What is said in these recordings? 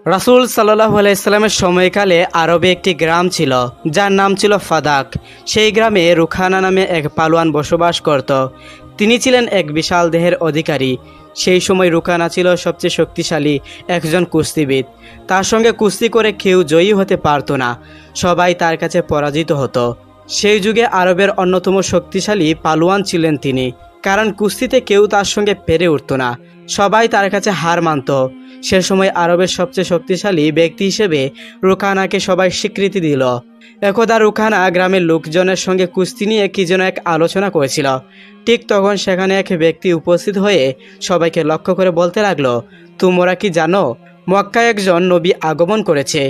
রাসূল সাল্লাল্লাহু আলাইহি সাল্লামের সময়কালে আরবে একটি গ্রাম ছিল যার নাম ছিল ফাদাক। সেই গ্রামে রুখানা নামে এক পালোয়ান বসবাস করত। তিনি ছিলেন এক বিশাল দেহের অধিকারী। সেই সময় রুখানা ছিল সবচেয়ে শক্তিশালী একজন কুস্তিবিদ। তার সঙ্গে কুস্তি করে কেউ জয়ী হতে পারত না, সবাই তার কাছে পরাজিত হতো। সেই যুগে আরবের অন্যতম শক্তিশালী পালোয়ান ছিলেন তিনি, কারণ কুস্তিতে কেউ তার সঙ্গে পেরে উঠত না, সবাই তার কাছে হার মানত। সে সময় আরবের সবচেয়ে শক্তিশালী ব্যক্তি হিসেবে রুখানাকে সবাই স্বীকৃতি দিল। একদা রুখানা গ্রামের লোকজনের সঙ্গে কুস্তি নিয়ে কি যেন এক আলোচনা করেছিল। ঠিক তখন সেখানে এক ব্যক্তি উপস্থিত হয়ে সবাইকে লক্ষ্য করে বলতে লাগলো, তোমরা কি জানো মক্কায় একজন নবী আগমন করেছে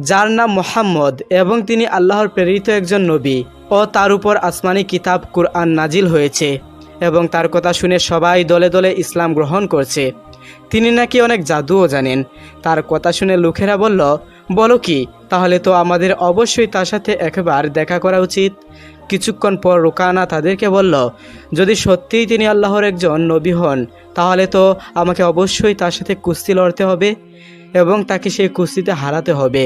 যার নাম মুহাম্মদ, এবং তিনি আল্লাহর প্রেরিত একজন নবী ও তার উপর আসমানি কিতাব কুরআন নাজিল হয়েছে, এবং তার কথা শুনে সবাই দলে দলে ইসলাম গ্রহণ করছে। তিনি নাকি অনেক জাদুও জানেন। তার কথা শুনে লোকেরা বলল, বলো কি, তাহলে তো আমাদের অবশ্যই তার সাথে একবার দেখা করা উচিত। কিছুক্ষণ পর রুখানা তাদেরকে বলল, যদি সত্যিই তিনি আল্লাহর একজন নবী হন, তাহলে তো আমাকে অবশ্যই তার সাথে কুস্তি লড়তে হবে এবং তাকে সেই কুস্তিতে হারাতে হবে।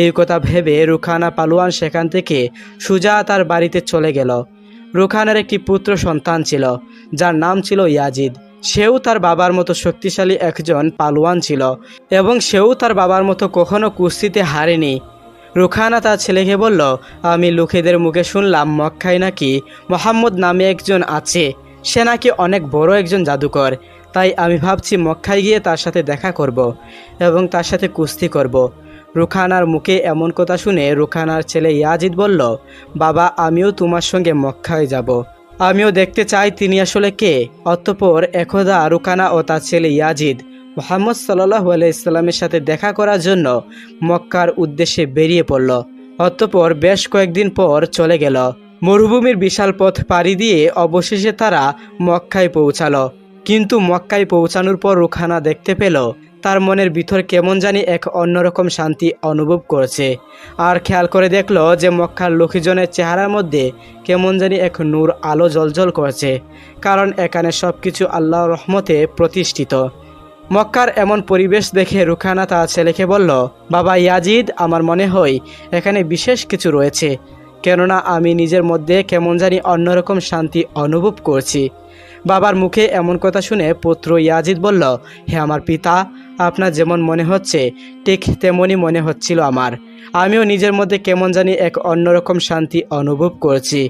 এই কথা ভেবে রুখানা পালোয়ান সেখান থেকে সোজা তার বাড়িতে চলে গেল। রুখানার একটি পুত্র সন্তান ছিল যার নাম ছিল ইয়াজিদ। সেও তার বাবার মতো শক্তিশালী একজন পালোয়ান ছিল এবং সেও তার বাবার মতো কখনো কুস্তিতে হারেনি। রুখানা তার ছেলেকে বলল, আমি লোকেদের মুখে শুনলাম মক্কায় নাকি মুহাম্মদ নামে একজন আছে, সে নাকি অনেক বড় একজন জাদুকর। তাই আমি ভাবছি মক্কায় গিয়ে তার সাথে দেখা করব এবং তার সাথে কুস্তি করব। রুখানার মুখে এমন কথা শুনে রুখানার ছেলে ইয়াজিদ বলল, বাবা, আমিও তোমার সঙ্গে মক্কায় যাব, আমিও দেখতে চাই তিনি আসলে কে। অতঃপর একদা রুখানা ও তার ছেলে ইয়াজিদ মুহাম্মদ সাল্লাল্লাহু আলাইহি সাল্লামের সাথে দেখা করার জন্য মক্কার উদ্দেশ্যে বেরিয়ে পড়ল। অতঃপর বেশ কয়েকদিন পর চলে গেল। মরুভূমির বিশাল পথ পাড়ি দিয়ে অবশেষে তারা মক্কায় পৌঁছালো। কিন্তু মক্কায় পৌঁছানোর পর রুখানা দেখতে পেল তার মনের ভিতর কেমন জানি এক অন্যরকম শান্তি অনুভব করছে। আর খেয়াল করে দেখলো যে মক্কার লোকজনের চেহারার মধ্যে কেমন জানি এক নূর আলো জ্বলজ্বল করছে, কারণ এখানে সব কিছু আল্লাহর রহমতে প্রতিষ্ঠিত। মক্কার এমন পরিবেশ দেখে রুখানা তার ছেলেকে বলল, বাবা ইয়াজিদ, আমার মনে হয় এখানে বিশেষ কিছু রয়েছে, কেননা আমি নিজের মধ্যে কেমন জানি অন্যরকম শান্তি অনুভব করছি। বাবার মুখে এমন কথা শুনে পুত্র ইয়াজিদ বলল, হে আমার পিতা, আপনার যেমন মনে হচ্ছে ঠিক তেমনই মনে হচ্ছিল আমার। আমিও নিজের মধ্যে কেমন জানি এক অন্যরকম শান্তি অনুভব করছি,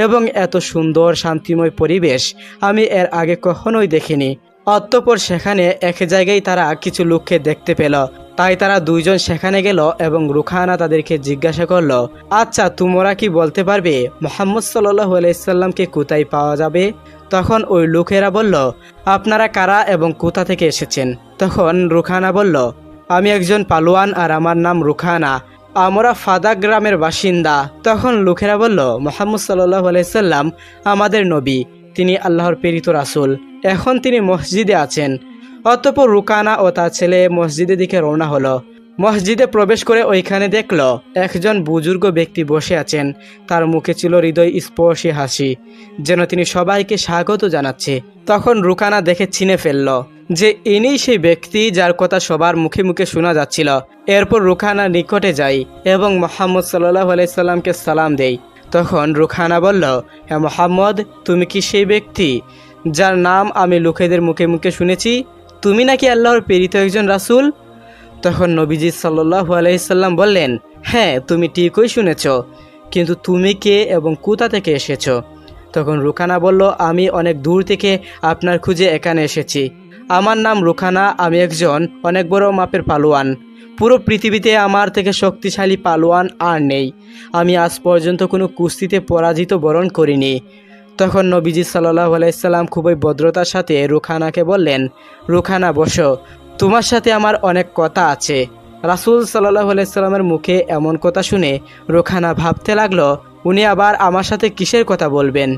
এবং এত সুন্দর শান্তিময় পরিবেশ আমি এর আগে কখনোই দেখিনি। অতঃপর সেখানে এক জায়গায় তারা কিছু লোককে দেখতে পেল। তাই তারা দুইজন সেখানে গেল এবং রুখানা তাদেরকে জিজ্ঞাসা করল, আচ্ছা, তোমরা কি বলতে পারবে মুহাম্মদ সাল্লাল্লাহু আলাইহি সাল্লামকে কোথায় পাওয়া যাবে? তখন ওই লোকেরা বলল, আপনারা কারা এবং কোথা থেকে এসেছেন? তখন রুখানা বলল, আমি একজন পালোয়ান আর আমার নাম রুখানা, আমরা ফাদাক গ্রামের বাসিন্দা। তখন লোকেরা বলল, মুহাম্মদ সাল্লাল্লাহু আলাইহি সাল্লাম আমাদের নবী, তিনি আল্লাহর প্রেরিত রাসূল, এখন তিনি মসজিদে আছেন। অতঃপর রুখানা ও তার ছেলে মসজিদের দিকে রওনা হলো। মসজিদে প্রবেশ করে ওইখানে দেখল একজন বুজুর্গ ব্যক্তি বসে আছেন। তার মুখে ছিল হৃদয় স্পর্শী হাসি, যেন তিনি সবাইকে স্বাগত জানাচ্ছে। তখন রুখানা দেখে চিনে ফেলল যে ইনি সেই ব্যক্তি যার কথা সবার মুখে মুখে শোনা যাচ্ছিল। এরপর রুখানা নিকটে যায় এবং মুহাম্মদ সাল্লাল্লাহু আলাইহি সাল্লামকে সালাম দেয়। তখন রুখানা বলল, হ্যাঁ মুহাম্মদ, তুমি কি সেই ব্যক্তি যার নাম আমি লোকেদের মুখে মুখে শুনেছি? তুমি নাকি আল্লাহর প্রেরিত একজন রাসূল? তখন নবীজি সাল্লাল্লাহু আলাইহি সাল্লাম বললেন, হ্যাঁ, তুমি ঠিকই শুনেছ, কিন্তু তুমি কে এবং কোথা থেকে এসেছো? তখন রুখানা বলল, আমি অনেক দূর থেকে আপনার খুঁজে এখানে এসেছি। আমার নাম রুখানা, আমি একজন অনেক বড় মাপের পালোয়ান। পুরো পৃথিবীতে আমার থেকে শক্তিশালী পালোয়ান আর নেই। আমি আজ পর্যন্ত কোনো কুস্তিতে পরাজিত বরণ করিনি। তখন নবীজি সাল্লাল্লাহু আলাইহি সাল্লাম খুবই ভদ্রতার সাথে রুখানাকে বললেন, রুখানা বসো, তোমার সাথে আমার অনেক কথা আছে। রাসূল সাল্লাল্লাহু আলাইহি সাল্লামের মুখে এমন কথা শুনে রুখানা ভাবতে লাগলো, উনি আবার আমার সাথে কিসের কথা বলবেন।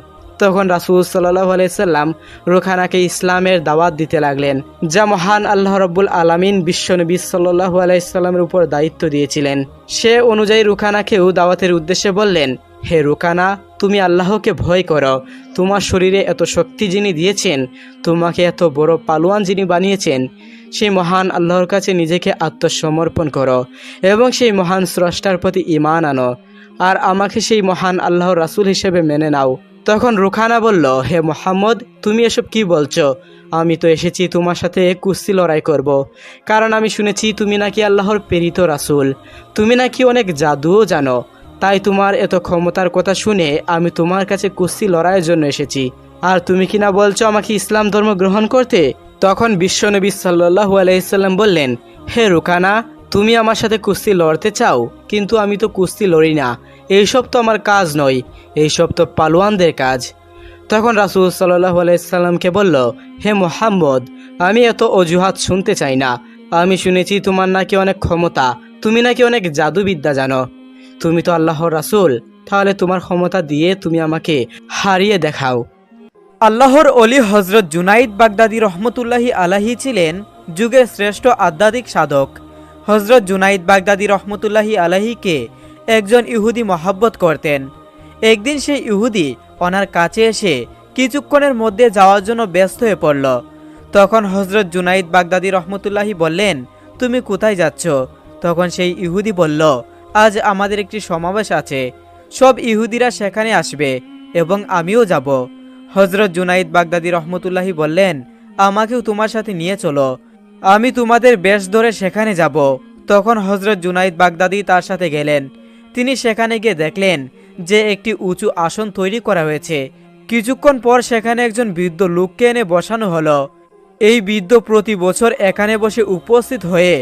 তখন রাসূল সাল্লাল্লাহু আলাইহি সাল্লাম রুখানাকে ইসলামের দাওয়াত দিতে লাগলেন, যা মহান আল্লাহ রাব্বুল আলামিন বিশ্বনবী সাল্লাল্লাহু আলাইহি সাল্লামের উপর দায়িত্ব দিয়েছিলেন। সে অনুযায়ী রুখানাকেও দাওয়াতের উদ্দেশ্যে বললেন, হে রুকানা, তুমি আল্লাহকে ভয় করো। তোমার শরীরে এত শক্তি যিনি দিয়েছেন, তোমাকে এত বড় পালোয়ান যিনি বানিয়েছেন, সেই মহান আল্লাহর কাছে নিজেকে আত্মসমর্পণ করো এবং সেই মহান স্রষ্টার প্রতি ঈমান আনো, আর আমাকে সেই মহান আল্লাহর রাসূল হিসেবে মেনে নাও। তখন রুখানা বলল, হে মুহাম্মদ, তুমি এসব কি বলছো? আমি তো এসেছি তোমার সাথে কুস্তি লড়াই করব। কারণ আমি শুনেছি তুমি নাকি আল্লাহর প্রেরিত রাসূল, তুমি নাকি অনেক জাদুও জানো। তাই তোমার এত ক্ষমতার কথা শুনে আমি তোমার কাছে কুস্তি লড়াইয়ের জন্য এসেছি। আর তুমি কিনা বলছো আমাকে ইসলাম ধর্ম গ্রহণ করতে। তখন বিশ্বনবী সাল্লাল্লাহু আলাইহি সাল্লাম বললেন, হে রুকানা, তুমি আমার সাথে কুস্তি লড়তে চাও, কিন্তু আমি তো কুস্তি লড়ি না। এইসব তো আমার কাজ নয়, এইসব তো পালোয়ানদের কাজ। তখন রাসূল সাল্লাল্লাহু আলাইহি সাল্লামকে বলল, হে মুহাম্মদ, আমি এত অজুহাত শুনতে চাই না। আমি শুনেছি তোমার নাকি অনেক ক্ষমতা, তুমি নাকি অনেক জাদুবিদ্যা জানো। তুমি তো আল্লাহর রাসূল, তাহলে তোমার ক্ষমতা দিয়ে তুমি আমাকে হারিয়ে দেখাও। আল্লাহর অলি হজরত জুনাইদ বাগদাদী রহমতুল্লাহি আলাহি ছিলেন যুগের শ্রেষ্ঠ আধ্যাত্মিক সাধক। হজরত জুনাইদ বাগদাদী রহমতুল্লাহি আলাহিকে একজন ইহুদি মহব্বত করতেন। একদিন সেই ইহুদি ওনার কাছে এসে কিছুক্ষণের মধ্যে যাওয়ার জন্য ব্যস্ত হয়ে পড়ল। তখন হজরত জুনাইদ বাগদাদী রহমতুল্লাহি বললেন, তুমি কোথায় যাচ্ছ? তখন সেই ইহুদি বলল, আজ আমাদের একটি সমাবেশ আছে, সব ইহুদিরা সেখানে আসবে এবং আমিও যাব। হজরত জুনাইদ বাগদাদী রহমতুল্লাহি বললেন, আমাকেও তোমার সাথে নিয়ে চলো, আমি তোমাদের বেশ ধরে সেখানে যাব। তখন হজরত জুনাইদ বাগদাদী তার সাথে গেলেন। তিনি সেখানে গিয়ে দেখলেন যে একটি উঁচু আসন তৈরি করা হয়েছে। কিছুক্ষণ পর সেখানে একজন বৃদ্ধ লোককে এনে বসানো হলো। এই বৃদ্ধ প্রতি বছর এখানে বসে উপস্থিত হয়ে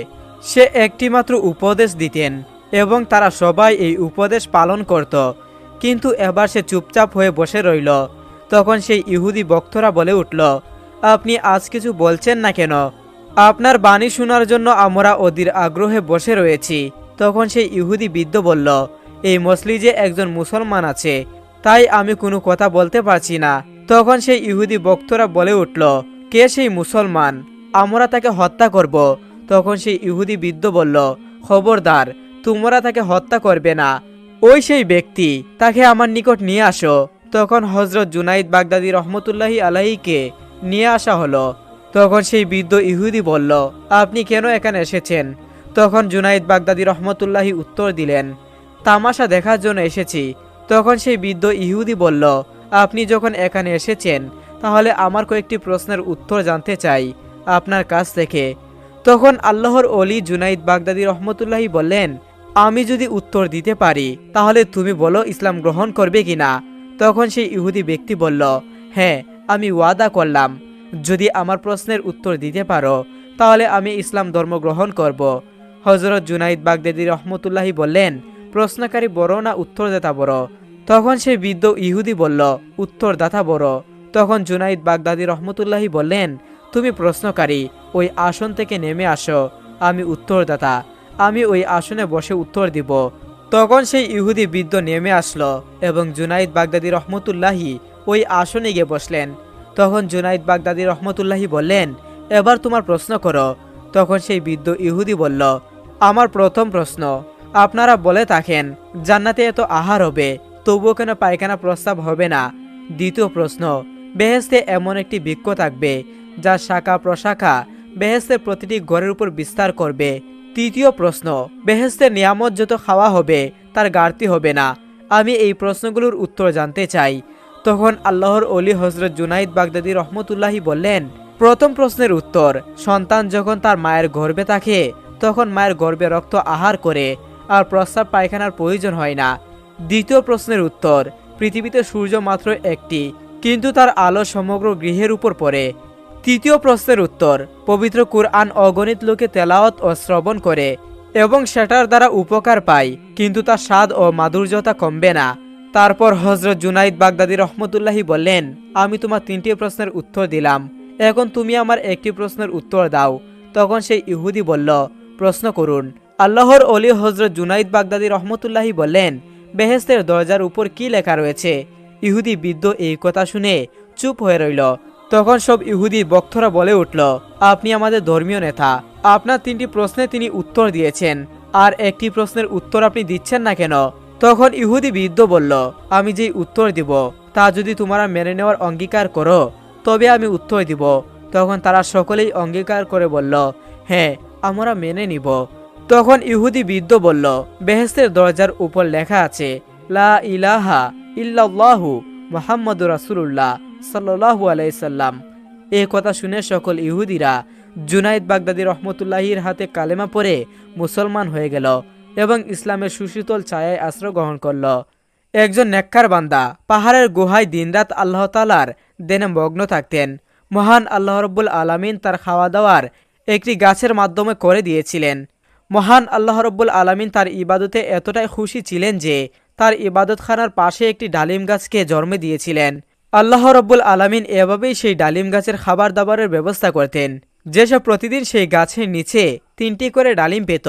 সে একটি মাত্র উপদেশ দিতেন এবং তারা সবাই এই উপদেশ পালন করত। কিন্তু এবার সে চুপচাপ হয়ে বসে রইল। তখন সেই ইহুদি বক্তারা বলে উঠল, আপনি আজ কিছু বলছেন না কেন? আপনার বাণী শোনার জন্য আমরা অধীর আগ্রহে বসে রয়েছি। তখন সেই ইহুদি বৃদ্ধ বলল, এই মসজিদে একজন মুসলমান আছে, তাই আমি কোনো কথা বলতে পারছি না। তখন সেই ইহুদি বক্তারা বলে উঠল, কে সেই মুসলমান? আমরা তাকে হত্যা করব। তখন সেই ইহুদি বৃদ্ধ বলল, খবরদার, তোমরা তাকে হত্যা করবে না। ওই সেই ব্যক্তি, তাকে আমার নিকট নিয়ে আসো। তখন হজরত জুনাইদ বাগদাদী রহমতুল্লাহি আলাইহিকে নিয়ে আসা হলো। তখন সেই বৃদ্ধ ইহুদি বলল, আপনি কেন এখানে এসেছেন? তখন জুনাইদ বাগদাদী রহমতুল্লাহি উত্তর দিলেন, তামাশা দেখার জন্য এসেছি। তখন সেই বৃদ্ধ ইহুদি বলল, আপনি যখন এখানে এসেছেন, তাহলে আমার কয়েকটি প্রশ্নের উত্তর জানতে চাই আপনার কাছ থেকে। তখন আল্লাহর অলি জুনাইদ বাগদাদী রহমতুল্লাহি বললেন, আমি যদি উত্তর দিতে পারি তাহলে তুমি বলো ইসলাম গ্রহণ করবে কিনা। তখন সেই ইহুদি ব্যক্তি বলল, হ্যাঁ, আমি ওয়াদা করলাম, যদি আমার প্রশ্নের উত্তর দিতে পারো তাহলে আমি ইসলাম ধর্ম গ্রহণ করব। হজরত জুনাইদ বাগদাদী রহমতুল্লাহি বললেন, প্রশ্নকারী বড় না উত্তরদাতা বড়? তখন সেই বৃদ্ধ ইহুদি বলল, উত্তরদাতা বড়। তখন জুনাইদ বাগদাদী রহমতুল্লাহি বললেন, তুমি প্রশ্নকারী, ওই আসন থেকে নেমে আসো, আমি উত্তরদাতা, আমি ওই আসনে বসে উত্তর দিব। তখন সেই ইহুদি বৃদ্ধ নেমে আসলো এবং জুনাইদ বাগদাদী রহমতুল্লাহি ওই আসনে গিয়ে বসলেন। তখন জুনাইদ বাগদাদী রহমতুল্লাহি বললেন, এবার তোমার প্রশ্ন করো। তখন সেই বৃদ্ধ ইহুদি বলল, আমার প্রথম প্রশ্ন, আপনারা বলে থাকেন জান্নাতে এত আহার হবে, তবুও কেন পায়খানা প্রস্রাব হবে না? দ্বিতীয় প্রশ্ন, বেহেশতে এমন একটি বৃক্ষ থাকবে যার শাখা প্রশাখা বেহেশতের প্রতিটি ঘরের উপর বিস্তার করবে। তৃতীয় প্রশ্ন, বেহেশতের নিয়ামত যত খাওয়া হবে তার ঘাটতি হবে না। আমি এই প্রশ্নগুলোর উত্তর জানতে চাই। তখন আল্লাহর অলি হজরত জুনাইদ বাগদাদী রহমতুল্লাহি বললেন, প্রথম প্রশ্নের উত্তর, সন্তান যখন তার মায়ের গর্ভে থাকে তখন মায়ের গর্ভে রক্ত আহার করে আর প্রস্রাব পায়খানার প্রয়োজন হয় না। দ্বিতীয় প্রশ্নের উত্তর, পৃথিবীতে সূর্য মাত্র একটি, কিন্তু তার আলো সমগ্র গৃহের উপর পড়ে। তৃতীয় প্রশ্নের উত্তর, পবিত্র কুরআন অগণিত লোকে তেলাওয়াত ও শ্রবণ করে এবং সেটার দ্বারা উপকার পায়, কিন্তু তার স্বাদ ও মাধুর্যতা কমবে না। তারপর হজরত জুনাইদ বাগদাদী রহমতুল্লাহি বললেন, আমি তোমার তিনটি প্রশ্নের উত্তর দিলাম, এখন তুমি আমার একটি প্রশ্নের উত্তর দাও। তখন সেই ইহুদি বলল, প্রশ্ন করুন। আল্লাহর অলি হজরত জুনাইদ বাগদাদী রহমতুল্লাহি বললেন, বেহেশতের দরজার উপর কি লেখা রয়েছে? ইহুদি বৃদ্ধ এই কথা শুনে চুপ হয়ে রইল। তখন সব ইহুদি বক্তারা বলে উঠল, আপনি আমাদের ধর্মীয় নেতা, আপনার তিনটি প্রশ্নে তিনি উত্তর দিয়েছেন, আর একটি প্রশ্নের উত্তর আপনি দিচ্ছেন না কেন? তখন ইহুদি বৃদ্ধ বলল, আমি যেই উত্তর দিব তা যদি তোমরা মেনে নেওয়ার অঙ্গীকার করো তবে আমি উত্তর দিব। তখন তারা সকলেই অঙ্গীকার করে বলল, হ্যাঁ, আমরা মেনে নিব। তখন ইহুদি বৃদ্ধ বলল, বেহেশতের দরজার উপর লেখা আছে, লা ইলাহা ইল্লাল্লাহু মুহাম্মাদুর রাসূলুল্লাহ সাল্লাল্লাহু আলাইহি সাল্লাম। এই কথা শুনে সকল ইহুদিরা জুনাইদ বাগদাদী রহমতুল্লাহির হাতে কালেমা পড়ে মুসলমান হয়ে গেল এবং ইসলামের সুশীতল ছায়ায় আশ্রয় গ্রহণ করল। একজন নেককার বান্দা পাহাড়ের গুহায় দিনরাত আল্লাহ তাআলার দেনে মগ্ন থাকতেন। মহান আল্লাহ রব্বুল আলামিন তার খাওয়া দাওয়ার একটি গাছের মাধ্যমে করে দিয়েছিলেন। মহান আল্লাহ রব্বুল আলামিন তার ইবাদতে এতটাই খুশি ছিলেন যে তার ইবাদতখানার পাশে একটি ডালিম গাছকে জন্মে দিয়েছিলেন। আল্লাহ রব্বুল আলামিন এভাবেই সেই ডালিম গাছের খাবার দাবারের ব্যবস্থা করতেন, যেসব প্রতিদিন সেই গাছের নিচে 3টি করে ডালিম পেত,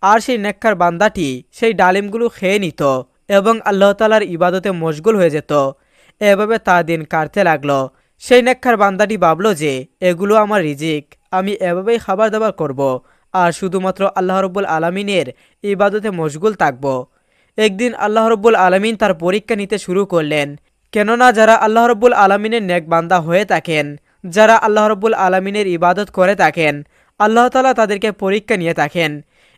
আর সেই নেককার বান্দাটি সেই ডালিমগুলো খেয়ে নিত এবং আল্লাহ তাআলার ইবাদতে মশগুল হয়ে যেত। এভাবে তার দিন কাটতে লাগলো। সেই নেককার বান্দাটি ভাবল যে এগুলো আমার রিজিক, আমি এভাবেই খাবার দাবার করব আর শুধুমাত্র আল্লাহ রব্বুল আলামিনের ইবাদতে মশগুল থাকব। একদিন আল্লাহ রব্বুল আলামিন তার পরীক্ষা নিতে শুরু করলেন, কেননা যারা আল্লাহ রব্বুল আলামিনের নেক বান্দা হয়ে থাকেন, যারা আল্লাহ রব্বুল আলামিনের ইবাদত করে থাকেন, আল্লাহ তাআলা তাদেরকে পরীক্ষা নিয়ে থাকেন।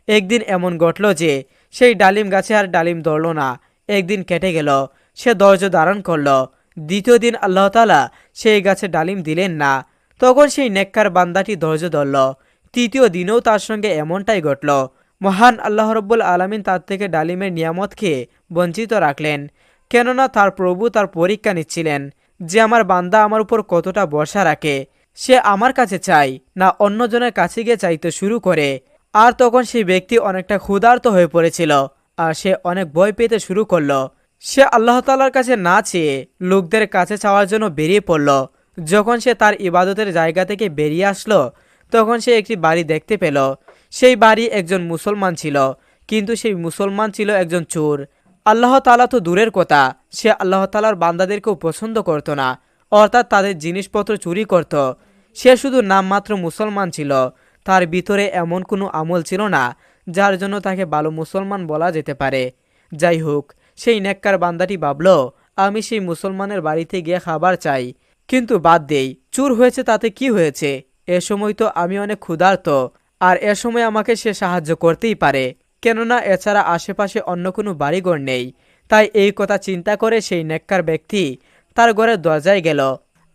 একদিন এমন ঘটল যে সেই ডালিম গাছে আর ডালিম ধরল না। একদিন কেটে গেল, সে ধৈর্য ধারণ করল। দ্বিতীয় দিন আল্লাহ তাআলা সেই গাছে ডালিম দিলেন না। তখন সেই নেককার বান্দাটি ধৈর্য ধরল। তৃতীয় দিনেও তার সঙ্গে এমনটাই ঘটল। মহান আল্লাহ রব্বুল আলামিন তার থেকে ডালিমের নিয়ামতকে বঞ্চিত রাখলেন, কেননা তার প্রভু তার পরীক্ষা নিচ্ছিলেন যে আমার বান্দা আমার উপর কতটা ভরসা রাখে। সে আমার কাছে চায় না অন্যজনের কাছে গিয়ে চাইতে শুরু করে। আর তখন সেই ব্যক্তি অনেকটা ক্ষুধার্ত হয়ে পড়েছিল আর সে অনেক ভয় পেতে শুরু করলো। সে আল্লাহ তাআলার কাছে না চেয়ে লোকদের কাছে চাওয়ার জন্য বেরিয়ে পড়ল। যখন সে তার ইবাদতের জায়গা থেকে বেরিয়ে আসলো তখন সে একটি বাড়ি দেখতে পেল। সেই বাড়ি একজন মুসলমান ছিল, কিন্তু সেই মুসলমান ছিল একজন চোর। আল্লাহ তাআলা তো দূরের কথা, সে আল্লাহ তাআলার বান্দাদেরকেও পছন্দ করত না, অর্থাৎ তাদের জিনিসপত্র চুরি করত। সে শুধু নামমাত্র মুসলমান ছিল, তার ভিতরে এমন কোনো আমল ছিল না যার জন্য তাকে ভালো মুসলমান বলা যেতে পারে। যাই হোক, সেই নেককার বান্দাটি ভাবল, আমি সেই মুসলমানের বাড়িতে গিয়ে খাবার চাই, কিন্তু বাদ দেই, চুর হয়েছে তাতে কি হয়েছে, এ সময় তো আমি অনেক ক্ষুধার্ত, আর এ সময় আমাকে সে সাহায্য করতেই পারে, কেননা এছাড়া আশেপাশে অন্য কোনো বাড়িঘর নেই। তাই এই কথা চিন্তা করে সেই নেককার ব্যক্তি তার ঘরের দরজায় গেল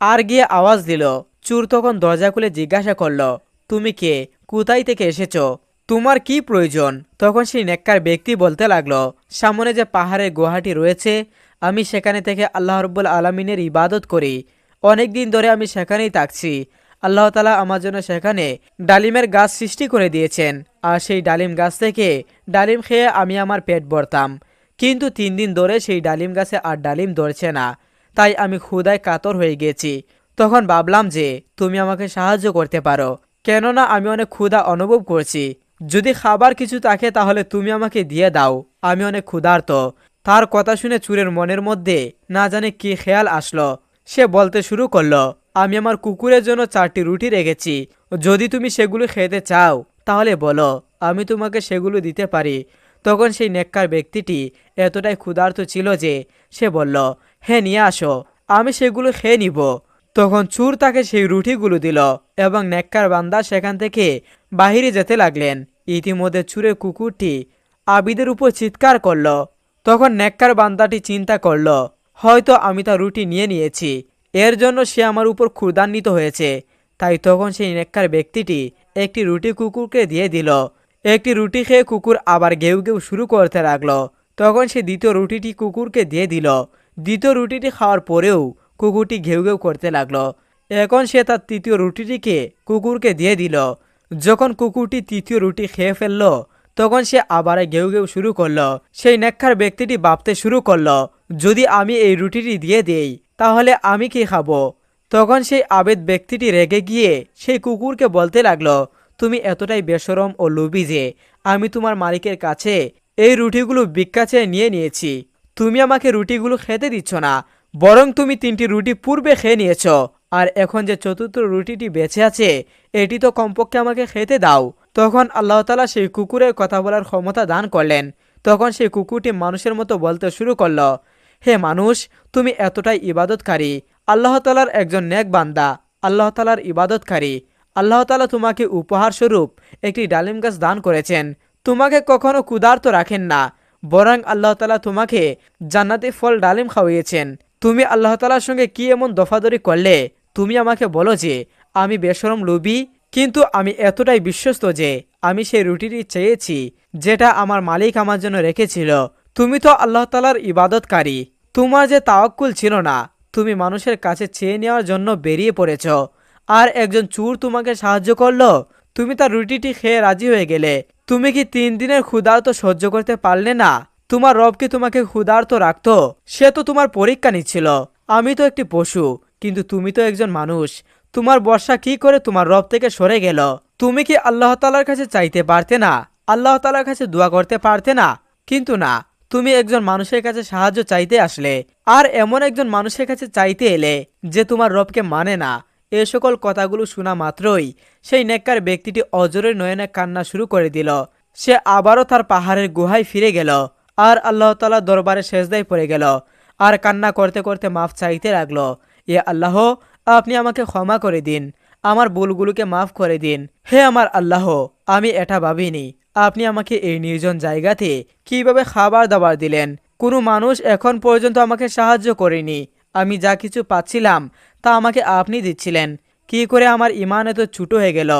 আর গিয়ে আওয়াজ দিল। চোর তখন দরজা খুলে জিজ্ঞাসা করল, তুমি কে, কোথায় থেকে এসেছো, তোমার কি প্রয়োজন? তখন সেই নেককার ব্যক্তি বলতে লাগলো, সামনে যে পাহাড়ের গুহাটি রয়েছে, আমি সেখানে থেকে আল্লাহ রব্বুল আলামিনের ইবাদত করি। অনেক দিন ধরে আমি সেখানেই থাকছি। আল্লাহ তাআলা আমার জন্য সেখানে ডালিমের গাছ সৃষ্টি করে দিয়েছেন, আর সেই ডালিম গাছ থেকে ডালিম খেয়ে আমি আমার পেট ভরতাম। কিন্তু 3 দিন ধরে সেই ডালিম গাছে আর ডালিম ধরছে না, তাই আমি ক্ষুধায় কাতর হয়ে গেছি। তখন ভাবলাম যে তুমি আমাকে সাহায্য করতে পারো, কেননা আমি অনেক ক্ষুধা অনুভব করছি। যদি খাবার কিছু থাকে তাহলে তুমি আমাকে দিয়ে দাও, আমি অনেক ক্ষুধার্ত। তার কথা শুনে চোরের মনের মধ্যে না জানে কি খেয়াল আসলো। সে বলতে শুরু করলো, আমি আমার কুকুরের জন্য 4টি রুটি রেখেছি, যদি তুমি সেগুলো খেতে চাও তাহলে বলো, আমি তোমাকে সেগুলো দিতে পারি। তখন সেই নেককার ব্যক্তিটি এতটাই ক্ষুধার্ত ছিল যে সে বলল, হ্যাঁ নিয়ে আসো, আমি সেগুলো খেয়ে নিব। তখন চোর তাকে সেই রুটিগুলো দিল এবং নেককার বান্দা সেখান থেকে বাহিরে যেতে লাগলেন। ইতিমধ্যে চোরের কুকুরটি আবিদের উপর চিৎকার করল। তখন নেককার বান্দাটি চিন্তা করল, হয়তো আমি তার রুটি নিয়ে নিয়েছি, এর জন্য সে আমার উপর ক্ষুধান্বিত হয়েছে। তাই তখন সেই নেককার ব্যক্তিটি একটি রুটি কুকুরকে দিয়ে দিল। একটি রুটি খেয়ে কুকুর আবার ঘেউ ঘেউ শুরু করতে লাগলো। তখন সে দ্বিতীয় রুটিটি কুকুরকে দিয়ে দিল। দ্বিতীয় রুটিটি খাওয়ার পরেও কুকুরটি ঘেউ ঘেউ করতে লাগলো। এখন সে তার তৃতীয় রুটিটিকে কুকুরকে দিয়ে দিল। যখন কুকুরটি তৃতীয় রুটি খেয়ে ফেলল তখন সে আবার ঘেউ ঘেউ শুরু করলো। সেই নেককার ব্যক্তিটি ভাবতে শুরু করলো, যদি আমি এই রুটিটি দিয়ে দেই তাহলে আমি কি খাবো? তখন সেই আবেদ ব্যক্তিটি রেগে গিয়ে সেই কুকুরকে বলতে লাগলো, তুমি এতটাই বেশরম ও লোভী যে আমি তোমার মালিকের কাছে এই রুটিগুলো ভিক্ষা চেয়ে নিয়ে নিয়েছি। তুমি আমাকে রুটিগুলো খেতে দিচ্ছ না, বরং তুমি 3টি রুটি পূর্বে খেয়ে নিয়েছ, আর এখন যে চতুর্থ রুটিটি বেঁচে আছে এটি তো কমপক্ষে আমাকে খেতে দাও। তখন আল্লাহ তাআলা সেই কুকুরের কথা বলার ক্ষমতা দান করলেন। তখন সেই কুকুরটি মানুষের মতো বলতে শুরু করলো, হে মানুষ, তুমি এতটাই ইবাদতকারী, আল্লাহ তাআলার একজন নেক বান্দা, আল্লাহ তাআলার ইবাদতকারী। আল্লাহ তাআলা তোমাকে উপহার স্বরূপ একটি ডালিম গাছ দান করেছেন। তোমাকে কখনো ক্ষুধার্ত রাখেন না, বরং আল্লাহ তাআলা তোমাকে জান্নাতি ফল ডালিম খাওয়িয়েছেন। তুমি আল্লাহ তাআলার সঙ্গে কি এমন দফাদরি করলে? তুমি আমাকে বলো যে আমি বেশরম লোভী, কিন্তু আমি এতটাই বিশ্বস্ত যে আমি সেই রুটিটি চেয়েছি যেটা আমার মালিক আমার জন্য রেখেছিল। তুমি তো আল্লাহ তাআলার ইবাদতকারী, তোমার যে তাওয়াক্কুল ছিল না, তুমি মানুষের কাছে চেয়ে নেওয়ার জন্য বেরিয়ে পড়েছ, আর একজন চোর তোমাকে সাহায্য করলো, তুমি তার রুটিটি খেয়ে রাজি হয়ে গেলে। তুমি কি 3 দিনের ক্ষুধার্ত সহ্য করতে পারলে না? তোমার রব কি তোমাকে ক্ষুধার্ত রাখতো? সে তো তোমার পরীক্ষা নিচ্ছিল। আমি তো একটি পশু, কিন্তু তুমি তো একজন মানুষ। তোমার বর্ষা কি করে তোমার রব থেকে সরে গেল? তুমি কি আল্লাহ তাআলার কাছে চাইতে পারতে না? আল্লাহ তাআলার কাছে দোয়া করতে পারতে না? কিন্তু না, তুমি একজন মানুষের কাছে সাহায্য চাইতে আসলে, আর এমন একজন মানুষের কাছে চাইতে এলে যে তোমার রবকে মানে না। এ সকল কথাগুলো শোনা মাত্রই সেই নেককার ব্যক্তিটি অজরের নয়নে কান্না শুরু করে দিল। সে আবারও তার পাহাড়ের গুহায় ফিরে গেল, আর আল্লাহ তাআলার দরবারে সেজদায় পড়ে গেল, আর কান্না করতে করতে মাফ চাইতে লাগলো। ইয়া আল্লাহ, আপনি আমাকে ক্ষমা করে দিন, আমার ভুলগুলোকে মাফ করে দিন। হে আমার আল্লাহ, আমি এটা ভাবিনি আপনি আমাকে এই নির্জন জায়গাতে কিভাবে খাবার দাবার দিলেন। কোনো মানুষ এখন পর্যন্ত আমাকে সাহায্য করেনি। আমি যা কিছু পাচ্ছিলাম তা আমাকে আপনি দিচ্ছিলেন। কি করে আমার ঈমান এত ছোট হয়ে গেল?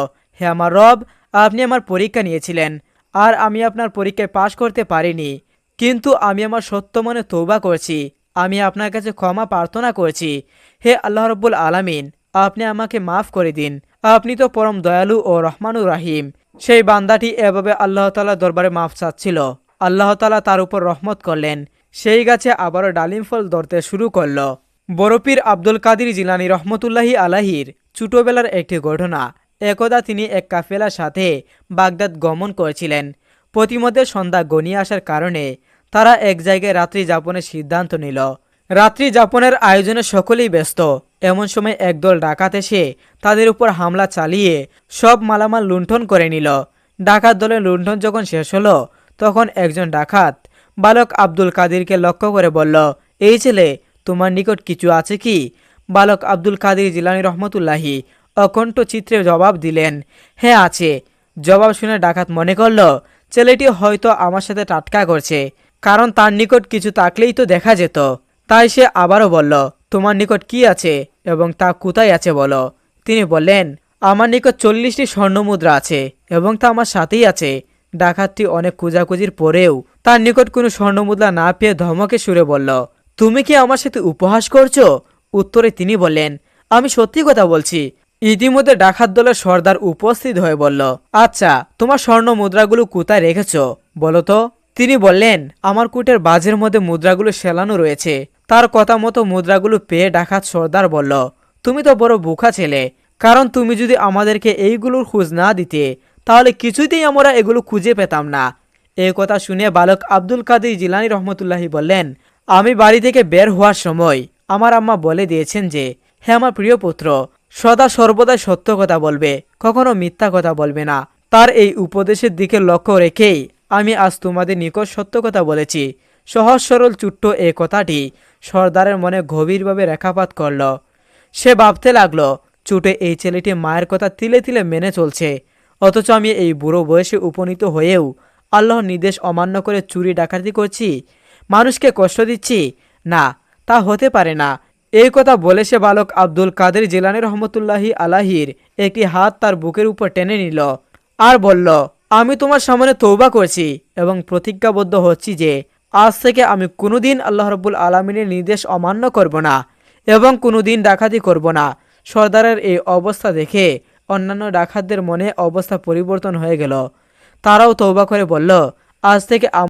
হে আমার রব, আপনি আমার পরীক্ষা নিয়েছিলেন, আর আমি আপনার পরীক্ষায় পাশ করতে পারিনি। কিন্তু আমি আমার সত্য মনে তৌবা করছি, আমি আপনার কাছে ক্ষমা প্রার্থনা করছি। হে আল্লাহ রব্বুল আলামিন, আপনি আমাকে মাফ করে দিন। আপনি তো পরম দয়ালু ও রহমানুর রাহিম। সেই বান্দাটি এভাবে আল্লাহ তাআলার দরবারে মাফ চাচ্ছিল। আল্লাহ তাআলা তার উপর রহমত করলেন। সেই গাছে আবারও ডালিম ফল ধরতে শুরু করলো। বড়পীর আব্দুল কাদির জিলানী রহমতুল্লাহি আলাহির ছোটবেলার একটি ঘটনা। একদা তিনি এক কাফেলার সাথে বাগদাদ গমন করেছিলেন। প্রতিমধ্যে সন্ধ্যা গনিয়ে আসার কারণে তারা এক জায়গায় রাত্রি যাপনের সিদ্ধান্ত নিল। রাত্রি যাপনের আয়োজনে সকলেই ব্যস্ত। এমন সময় একদল ডাকাত এসে তাদের উপর হামলা চালিয়ে সব মালামাল লুণ্ঠন করে নিল। ডাকাত দলের লুণ্ঠন যখন শেষ হলো, তখন একজন ডাকাত বালক আব্দুল কাদিরকে লক্ষ্য করে বলল, এই ছেলে, তোমার নিকট কিছু আছে কি? বালক আব্দুল কাদির জিলানী রহমতুল্লাহি অকণ্ঠ চিত্রে জবাব দিলেন, হ্যাঁ আছে। জবাব শুনে ডাকাত মনে করল ছেলেটি হয়তো আমার সাথে টাটকা করছে, কারণ তার নিকট কিছু থাকলেই তো দেখা যেত। তাই সে আবারও বলল, তোমার নিকট কি আছে এবং তা কোথায় আছে বলো। তিনি বললেন, আমার নিকট 40টি স্বর্ণমুদ্রা আছে এবং তা আমার সাথেই আছে। ডাকাতটি অনেক খোঁজাখুঁজির পরেও তার নিকট কোনো স্বর্ণমুদ্রা না পেয়ে ধমকে সুরে বলল, তুমি কি আমার সাথে উপহাস করছো? উত্তরে তিনি বললেন, আমি সত্যি কথা বলছি। ইতিমধ্যে ডাকাত দলের সর্দার উপস্থিত হয়ে বলল, আচ্ছা, তোমার স্বর্ণ মুদ্রাগুলো কোথায় রেখেছো বলো তো। তিনি বললেন, আমার কুটের বাজের মধ্যে মুদ্রাগুলো সেলানো রয়েছে। তার কথা মতো মুদ্রাগুলো পেয়ে ডাকাত সর্দার বলল, তুমি তো বড় বোকা ছেলে, কারণ তুমি যদি আমাদেরকে এইগুলোর খোঁজ না দিতে, তাহলে কিছুতেই আমরা এগুলো খুঁজে পেতাম না। এই কথা শুনে বালক আব্দুল কাদির জিলানী রহমতুল্লাহি বললেন, আমি বাড়ি থেকে বের হওয়ার সময় আমার আম্মা বলে দিয়েছেন যে, হে আমার প্রিয় পুত্র, সদা সর্বদাই সত্য কথা বলবে, কখনো মিথ্যা কথা বলবে না। তার এই উপদেশের দিকে লক্ষ্য রেখেই আমি আজ তোমাদের নিকট সত্য কথা বলেছি। সহজ সরল ছোট্ট এই কথাটি সর্দারের মনে গভীরভাবে রেখাপাত করল। সে ভাবতে লাগলো, ছুটে এই ছেলেটি মায়ের কথা তিলে তিলে মেনে চলছে, অথচ আমি এই বুড়ো বয়সে উপনীত হয়েও আল্লাহর নির্দেশ অমান্য করে চুরি ডাকাতি করছি, মানুষকে কষ্ট দিচ্ছি। না, তা হতে পারে না। এই কথা বলে সে বালক আব্দুল কাদের জিলানী রহমতুল্লাহি আলাহির একটি হাত তার বুকের উপর টেনে নিল আর বলল, আমি তোমার সামনে তৌবা করছি এবং প্রতিজ্ঞাবদ্ধ হচ্ছি যে আজ থেকে আমি কোনোদিন আল্লাহ রাব্বুল আলামিনের নির্দেশ অমান্য করব না এবং কোনোদিন ডাকাতি করব না। সর্দারের এই অবস্থা দেখে অন্যান্য ডাকাতদের মনে অবস্থা পরিবর্তন হয়ে গেল। তারাও তৌবা করে বলল, আজ থেকে